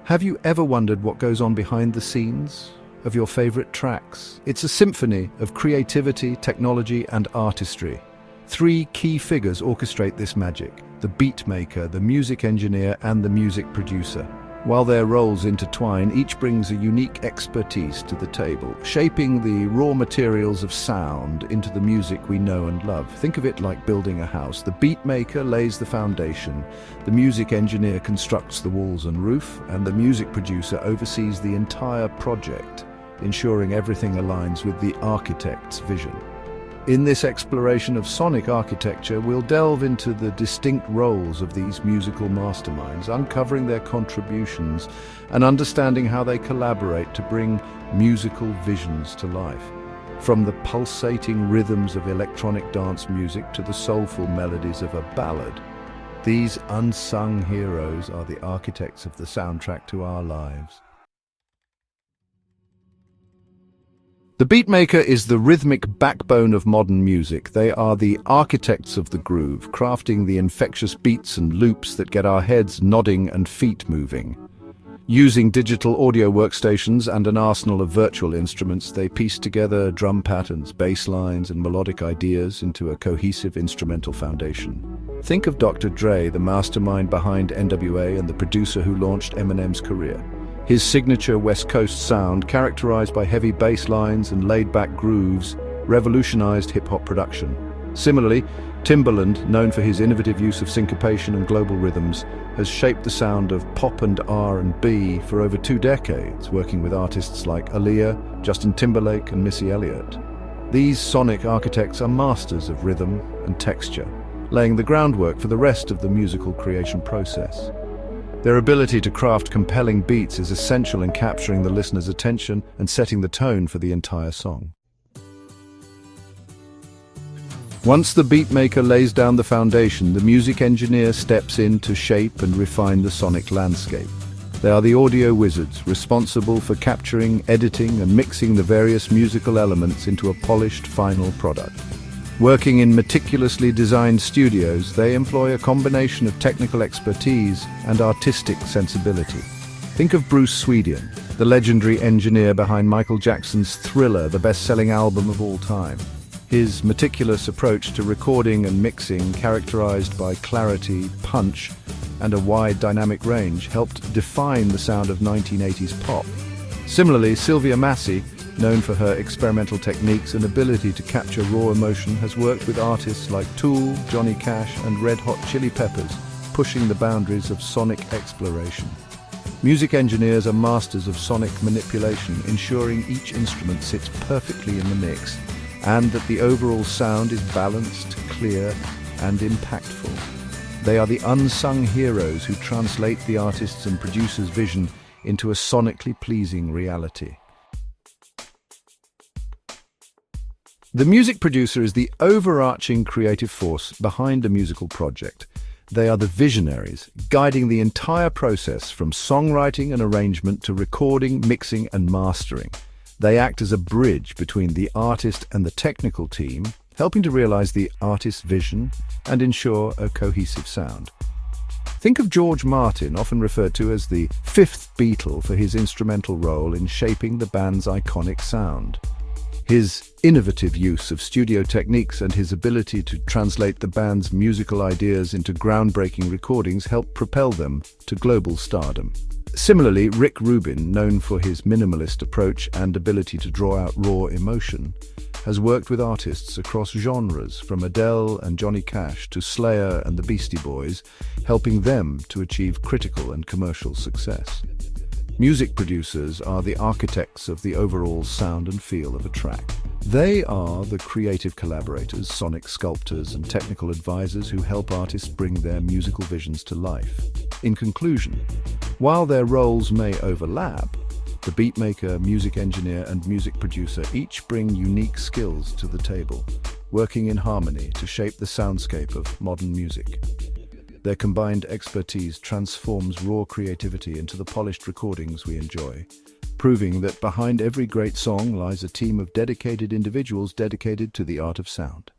Have you ever wondered what goes on behind the scenes of your favorite tracks? It's a symphony of creativity, technology, and artistry. Three key figures orchestrate this magic: the beat maker, the music engineer, and the music producer. While their roles intertwine, each brings a unique expertise to the table, shaping the raw materials of sound into the music we know and love. Think of it like building a house. The beat maker lays the foundation, the music engineer constructs the walls and roof, and the music producer oversees the entire project, ensuring everything aligns with the architect's vision. In this exploration of sonic architecture, we'll delve into the distinct roles of these musical masterminds, uncovering their contributions and understanding how they collaborate to bring musical visions to life. From the pulsating rhythms of electronic dance music to the soulful melodies of a ballad, these unsung heroes are the architects of the soundtrack to our lives. The beatmaker is the rhythmic backbone of modern music. They are the architects of the groove, crafting the infectious beats and loops that get our heads nodding and feet moving. Using digital audio workstations and an arsenal of virtual instruments, they piece together drum patterns, bass lines, and melodic ideas into a cohesive instrumental foundation. Think of Dr. Dre, the mastermind behind NWA and the producer who launched Eminem's career. His signature West Coast sound, characterized by heavy bass lines and laid-back grooves, revolutionized hip-hop production. Similarly, Timbaland, known for his innovative use of syncopation and global rhythms, has shaped the sound of pop and R&B for over 2 decades, working with artists like Aaliyah, Justin Timberlake, and Missy Elliott. These sonic architects are masters of rhythm and texture, laying the groundwork for the rest of the musical creation process. Their ability to craft compelling beats is essential in capturing the listener's attention and setting the tone for the entire song. Once the beatmaker lays down the foundation, the music engineer steps in to shape and refine the sonic landscape. They are the audio wizards, responsible for capturing, editing, and mixing the various musical elements into a polished final product. Working in meticulously designed studios, they employ a combination of technical expertise and artistic sensibility. Think of Bruce Swedien, the legendary engineer behind Michael Jackson's Thriller, the best-selling album of all time. His meticulous approach to recording and mixing, characterized by clarity, punch, and a wide dynamic range, helped define the sound of 1980s pop. Similarly, Sylvia Massey, known for her experimental techniques and ability to capture raw emotion, has worked with artists like Tool, Johnny Cash, and Red Hot Chili Peppers, pushing the boundaries of sonic exploration. Music engineers are masters of sonic manipulation, ensuring each instrument sits perfectly in the mix, and that the overall sound is balanced, clear, and impactful. They are the unsung heroes who translate the artist's and producer's vision into a sonically pleasing reality. The music producer is the overarching creative force behind a musical project. They are the visionaries, guiding the entire process from songwriting and arrangement to recording, mixing, and mastering. They act as a bridge between the artist and the technical team, helping to realize the artist's vision and ensure a cohesive sound. Think of George Martin, often referred to as the fifth Beatle for his instrumental role in shaping the band's iconic sound. His innovative use of studio techniques and his ability to translate the band's musical ideas into groundbreaking recordings helped propel them to global stardom. Similarly, Rick Rubin, known for his minimalist approach and ability to draw out raw emotion, has worked with artists across genres, from Adele and Johnny Cash to Slayer and the Beastie Boys, helping them to achieve critical and commercial success. Music producers are the architects of the overall sound and feel of a track. They are the creative collaborators, sonic sculptors, and technical advisors who help artists bring their musical visions to life. In conclusion, while their roles may overlap, the beatmaker, music engineer, and music producer each bring unique skills to the table, working in harmony to shape the soundscape of modern music. Their combined expertise transforms raw creativity into the polished recordings we enjoy, proving that behind every great song lies a team of dedicated individuals dedicated to the art of sound.